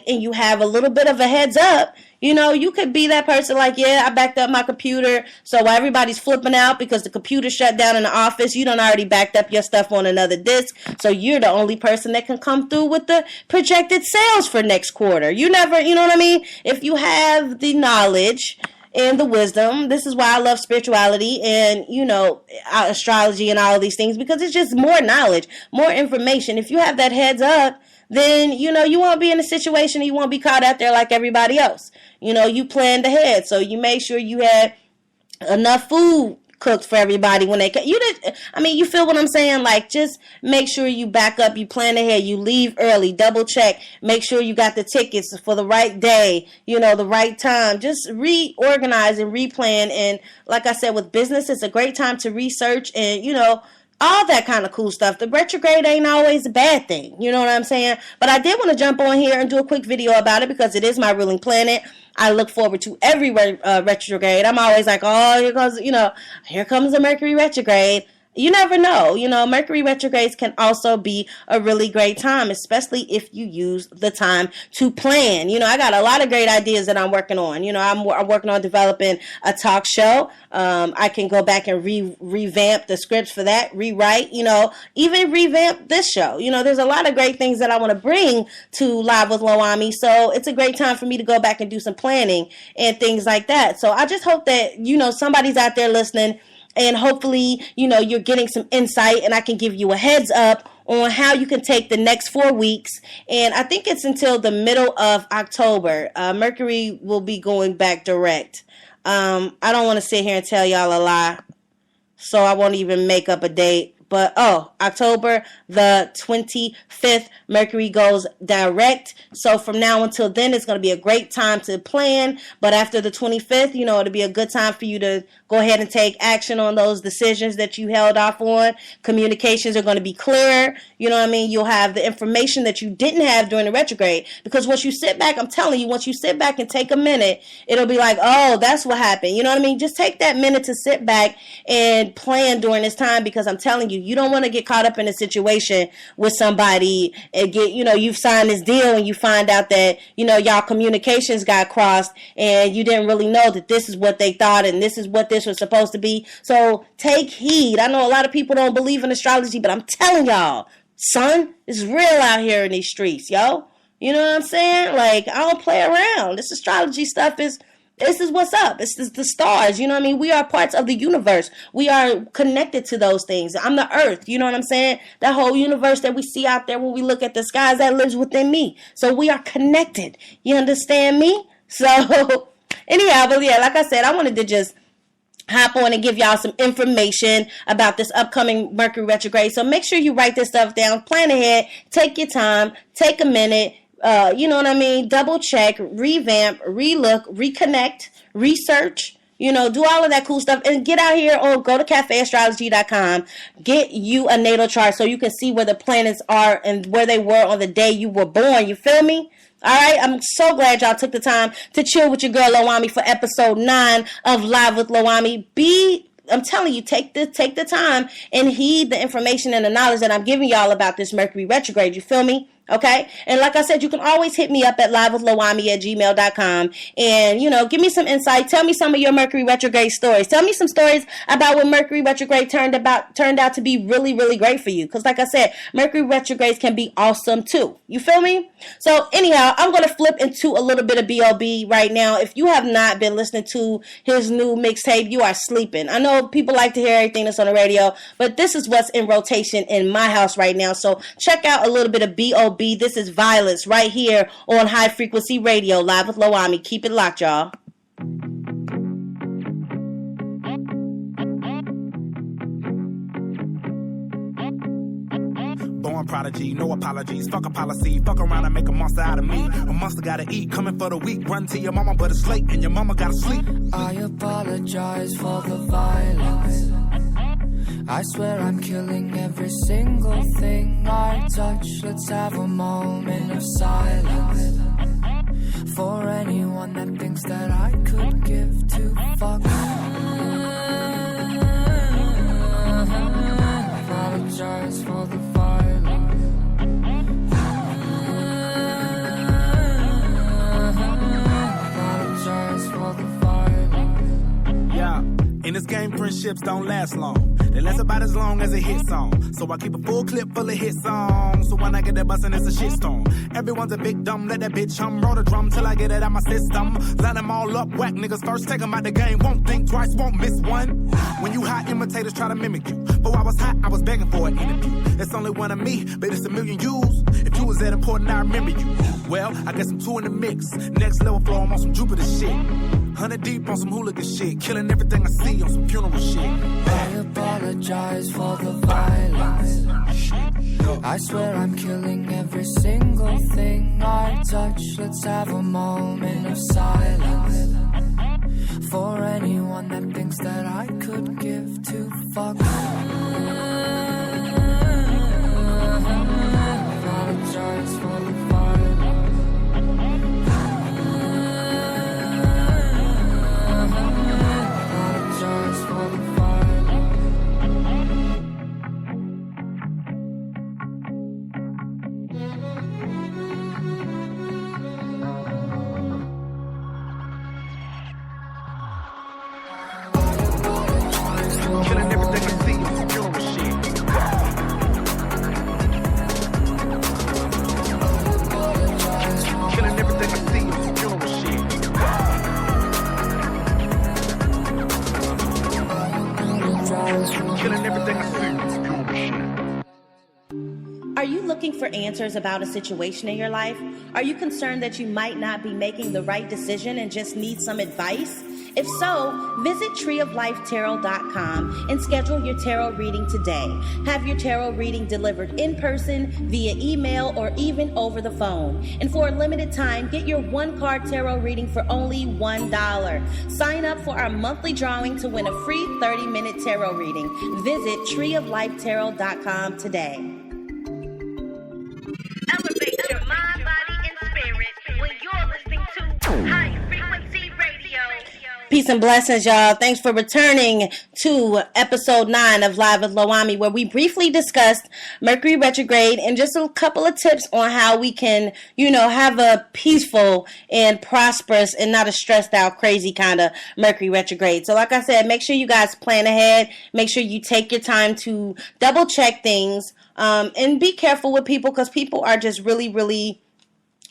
and you have a little bit of a heads up, you could be that person like, yeah, I backed up my computer. So while everybody's flipping out because the computer shut down in the office, you done already backed up your stuff on another disk. So you're the only person that can come through with the projected sales for next quarter. You know what I mean? If you have the knowledge and the wisdom, this is why I love spirituality and, astrology and all of these things, because it's just more knowledge, more information. If you have that heads up, then, you won't be in a situation, you won't be caught out there like everybody else. You planned ahead, so you made sure you had enough food cooked for everybody when they come. You feel what I'm saying? Like, just make sure you back up, you plan ahead, you leave early, double check, make sure you got the tickets for the right day, the right time. Just reorganize and replan. And like I said, with business, it's a great time to research and, all that kind of cool stuff. The retrograde ain't always a bad thing. You know what I'm saying? But I did want to jump on here and do a quick video about it because it is my ruling planet. I look forward to every retrograde. I'm always like, oh, here comes the Mercury retrograde. You never know. Mercury retrogrades can also be a really great time, especially if you use the time to plan. I got a lot of great ideas that I'm working on. I'm working on developing a talk show. I can go back and revamp the scripts for that, rewrite, even revamp this show. There's a lot of great things that I want to bring to Live with LOAHMMI. So it's a great time for me to go back and do some planning and things like that. So I just hope that, somebody's out there listening. And hopefully, you're getting some insight and I can give you a heads up on how you can take the next 4 weeks. And I think it's until the middle of October. Mercury will be going back direct. I don't want to sit here and tell y'all a lie, so I won't even make up a date. But, October the 25th, Mercury goes direct. So from now until then, it's going to be a great time to plan. But after the 25th, it'll be a good time for you to go ahead and take action on those decisions that you held off on. Communications are going to be clearer. You'll have the information that you didn't have during the retrograde. Because once you sit back, I'm telling you, once you sit back and take a minute, it'll be like, oh, that's what happened. Just take that minute to sit back and plan during this time, because I'm telling you, you don't want to get caught up in a situation with somebody and you've signed this deal and you find out that, y'all communications got crossed and you didn't really know that this is what they thought and this is what this was supposed to be. So take heed. I know a lot of people don't believe in astrology, but I'm telling y'all, son, it's real out here in these streets, yo. You know what I'm saying? Like, I don't play around. This astrology stuff this is what's up. It's the stars. We are parts of the universe. We are connected to those things. I'm the earth. You know what I'm saying? That whole universe that we see out there when we look at the skies, that lives within me. So we are connected. You understand me? So anyhow, but yeah, like I said, I wanted to just hop on and give y'all some information about this upcoming Mercury retrograde. So make sure you write this stuff down, plan ahead, take your time, take a minute. Double check, revamp, relook, reconnect, research, do all of that cool stuff and get out here or go to cafeastrology.com. Get you a natal chart so you can see where the planets are and where they were on the day you were born. You feel me? All right, I'm so glad y'all took the time to chill with your girl LOAHMMI for episode 9 of Live with LOAHMMI. I'm telling you, take the time and heed the information and the knowledge that I'm giving y'all about this Mercury retrograde. You feel me? Okay. And like I said, you can always hit me up at livewithloahmmi@gmail.com and, give me some insight. Tell me some of your Mercury retrograde stories. Tell me some stories about what Mercury retrograde turned out to be really, really great for you. Cause like I said, Mercury retrogrades can be awesome too. You feel me? So anyhow, I'm going to flip into a little bit of B.O.B. right now. If you have not been listening to his new mixtape, you are sleeping. I know people like to hear everything that's on the radio, but this is what's in rotation in my house right now. So check out a little bit of B.O.B. This is Violence right here on High Frequency Radio, Live with LOAHMMI. Keep it locked, y'all. Born prodigy, no apologies, fuck a policy, fuck around and make a monster out of me. A monster gotta eat, coming for the week, run to your mama but it's late and your mama gotta sleep. I apologize for the violence. I swear I'm killing every single thing I touch. Let's have a moment of silence for anyone that thinks that I could give two fucks. Apologize for the violence. relationships don't last long. They last about as long as a hit song. So I keep a full clip full of hit songs. So when I get that bustin', it's a shitstorm. Everyone's a big dumb, let that bitch hum. Roll the drum till I get it out my system. Line them all up, whack niggas first, take them out the game. Won't think twice, won't miss one. When you hot, imitators try to mimic you. But I was hot, I was begging for an interview. It's only one of me, but it's a million yous. If you was that important, I remember you. Well, I guess I'm two in the mix. Next level flow, I'm on some Jupiter shit. 100 deep on some hooligan shit. Killing everything I see on some funeral shit. I apologize for the violence. I swear I'm killing every single thing I touch. Let's have a moment of silence. For anyone that thinks that I could give two fucks. Apologize for the violence. Apologize for the violence. Killing everything I see on some funeral shit. Killing everything I see on some funeral shit. Killing everything I see on some funeral shit. Are you looking for answers about a situation in your life? Are you concerned that you might not be making the right decision and just need some advice? If so, visit treeoflifetarot.com and schedule your tarot reading today. Have your tarot reading delivered in person, via email, or even over the phone. And for a limited time, get your one-card tarot reading for only $1. Sign up for our monthly drawing to win a free 30-minute tarot reading. Visit treeoflifetarot.com today. Elevate your mind, body, and spirit when you're listening to High Frequency Radio. Peace and blessings, y'all. Thanks for returning to episode 9 of Live with LOAHMMI, where we briefly discussed Mercury Retrograde and just a couple of tips on how we can, have a peaceful and prosperous and not a stressed out, crazy kind of Mercury Retrograde. So like I said, make sure you guys plan ahead. Make sure you take your time to double check things and be careful with people, because people are just really, really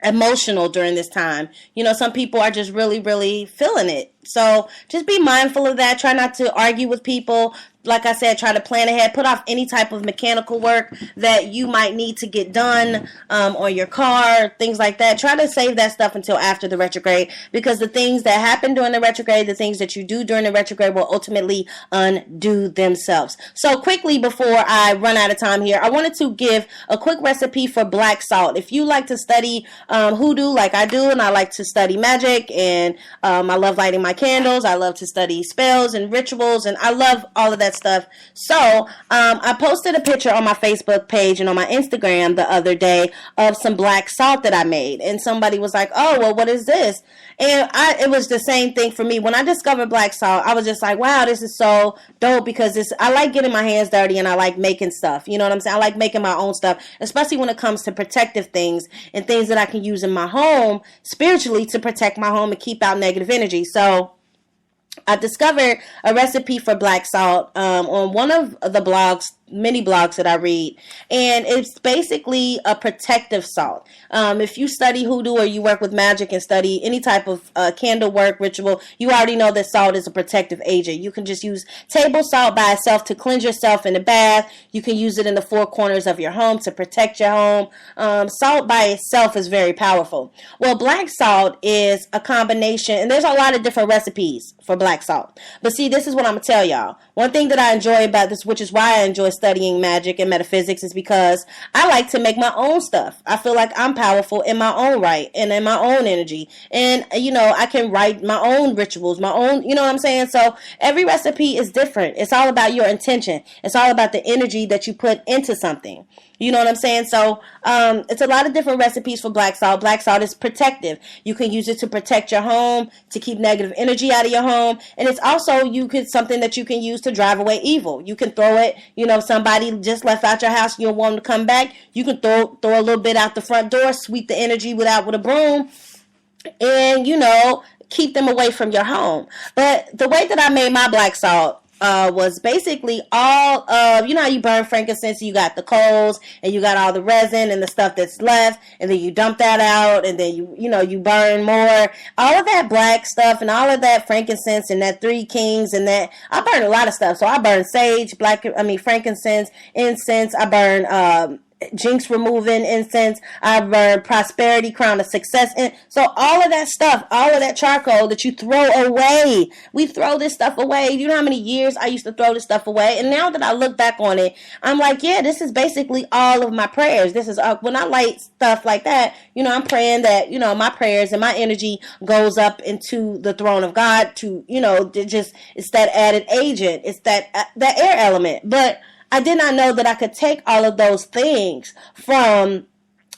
emotional during this time. Some people are just really, really feeling it. So just be mindful of that. Try not to argue with people. Like I said, try to plan ahead. Put off any type of mechanical work that you might need to get done on your car, things like that. Try to save that stuff until after the retrograde, because the things that happen during the retrograde, the things that you do during the retrograde will ultimately undo themselves. So quickly, before I run out of time here, I wanted to give a quick recipe for black salt. If you like to study hoodoo like I do, and I like to study magic, and I love lighting my candles, I love to study spells and rituals, and I love all of that stuff. So I posted a picture on my Facebook page and on my Instagram the other day of some black salt that I made, and somebody was like, oh, well, what is this? And it was the same thing for me. When I discovered black salt, I was just like, wow, this is so dope, because I like getting my hands dirty, and I like making stuff. You know what I'm saying? I like making my own stuff, especially when it comes to protective things and things that I can use in my home spiritually to protect my home and keep out negative energy. So I discovered a recipe for black salt on one of the many blogs that I read, and it's basically a protective salt. If you study hoodoo or you work with magic and study any type of candle work ritual, you already know that salt is a protective agent. You can just use table salt by itself to cleanse yourself in the bath. You can use it in the four corners of your home to protect your home. Salt by itself is very powerful. Well, black salt is a combination, and there's a lot of different recipes for black salt. But see, this is what I'm going to tell y'all. One thing that I enjoy about this, which is why I enjoy studying magic and metaphysics, is because I like to make my own stuff. I feel like I'm powerful in my own right and in my own energy. And, I can write my own rituals, my own, you know what I'm saying? So every recipe is different. It's all about your intention. It's all about the energy that you put into something. You know what I'm saying? So it's a lot of different recipes for black salt. Black salt is protective. You can use it to protect your home, to keep negative energy out of your home. And it's also something that you can use to drive away evil. You can throw it, if somebody just left out your house, you don't want them to come back, you can throw a little bit out the front door, sweep the energy with a broom, and, keep them away from your home. But the way that I made my black salt was basically all of, you know how you burn frankincense, you got the coals and you got all the resin and the stuff that's left, and then you dump that out, and then you burn more, all of that black stuff and all of that frankincense and that three kings, and that I burn a lot of stuff. So I burn sage, frankincense, incense. I burn jinx removing incense. I burn prosperity, crown of success. And so all of that stuff, all of that charcoal that you throw away, we throw this stuff away. You know how many years I used to throw this stuff away? And now that I look back on it, I'm like, yeah, this is basically all of my prayers. This is when I light stuff like that, I'm praying that, my prayers and my energy goes up into the throne of God to, it's that added agent. It's that air element. But I did not know that I could take all of those things from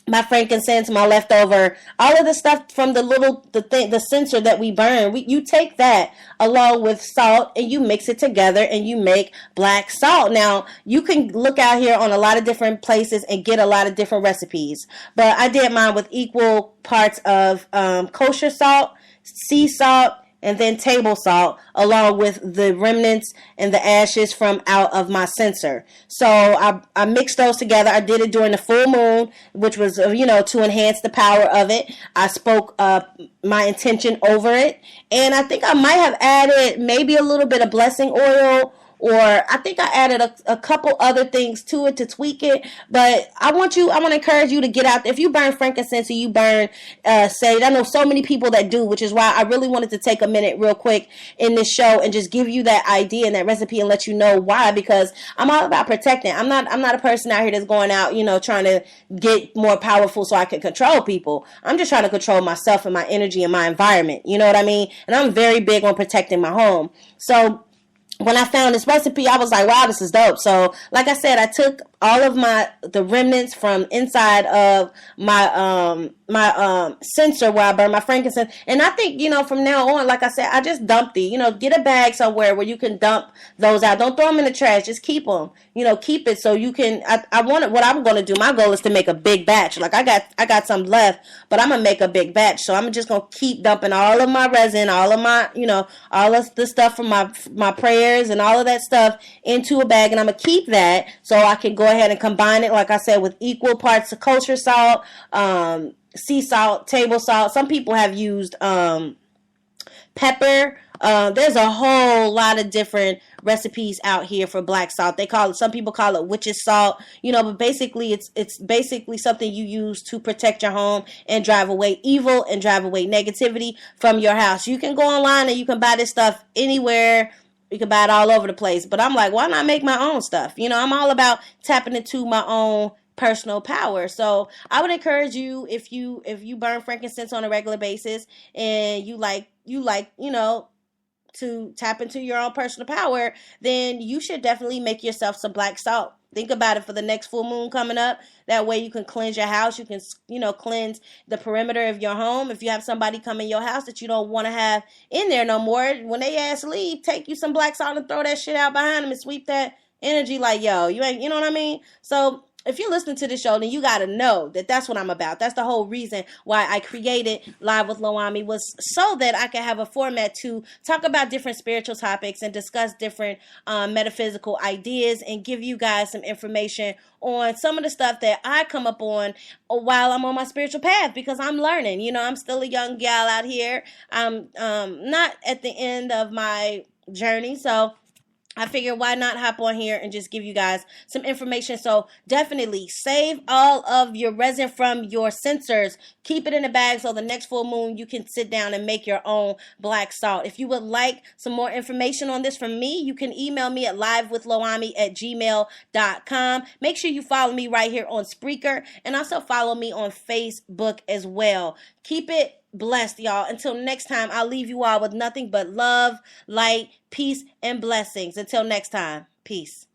my frankincense, my leftover, all of the stuff from the censer that we burn. You take that along with salt and you mix it together and you make black salt. Now, you can look out here on a lot of different places and get a lot of different recipes. But I did mine with equal parts of kosher salt, sea salt, and then table salt, along with the remnants and the ashes from out of my censer. So I mixed those together. I did it during the full moon, which was, to enhance the power of it. I spoke my intention over it. And I think I might have added maybe a little bit of blessing oil, or I think I added a couple other things to it to tweak it. But I want to encourage you to get out there. If you burn frankincense or you burn sage, I know so many people that do, which is why I really wanted to take a minute real quick in this show and just give you that idea and that recipe and let you know why, because I'm all about protecting. I'm not a person out here that's going out, trying to get more powerful so I can control people. I'm just trying to control myself and my energy and my environment. You know what I mean? And I'm very big on protecting my home. So when I found this recipe, I was like, wow, this is dope. So, like I said, I took all of the remnants from inside of my censer where I burn my frankincense. And I think, from now on, like I said, I just dump get a bag somewhere where you can dump those out. Don't throw them in the trash. Just keep them, keep it so you can, what I'm going to do, my goal is to make a big batch. Like I got some left, but I'm going to make a big batch. So I'm just going to keep dumping all of my resin, all of my, all of the stuff from my prayers and all of that stuff into a bag. And I'm going to keep that so I can go ahead and combine it, like I said, with equal parts of kosher salt, sea salt, table salt. Some people have used pepper. There's a whole lot of different recipes out here for black salt. Some people call it witch's salt, but basically it's basically something you use to protect your home and drive away evil and drive away negativity from your house. You can go online and you can buy this stuff anywhere. You can buy it all over the place. But I'm like, why not make my own stuff? I'm all about tapping into my own personal power. So I would encourage you, if you burn frankincense on a regular basis and you like, to tap into your own personal power, then you should definitely make yourself some black salt. Think about it for the next full moon coming up. That way you can cleanse your house. You can, cleanse the perimeter of your home. If you have somebody come in your house that you don't want to have in there no more, when they ask leave, take you some black salt and throw that shit out behind them and sweep that energy like, yo, you ain't, you know what I mean? So if you're listening to this show, then you got to know that that's what I'm about. That's the whole reason why I created Live with LOAHMMI, was so that I could have a format to talk about different spiritual topics and discuss different metaphysical ideas and give you guys some information on some of the stuff that I come up on while I'm on my spiritual path, because I'm learning. I'm still a young gal out here. I'm not at the end of my journey, so I figured why not hop on here and just give you guys some information. So definitely save all of your resin from your censers. Keep it in a bag so the next full moon you can sit down and make your own black salt. If you would like some more information on this from me, you can email me at livewithloahmmi@gmail.com. Make sure you follow me right here on Spreaker, and also follow me on Facebook as well. Keep it blessed, y'all. Until next time, I'll leave you all with nothing but love, light, peace, and blessings. Until next time, peace.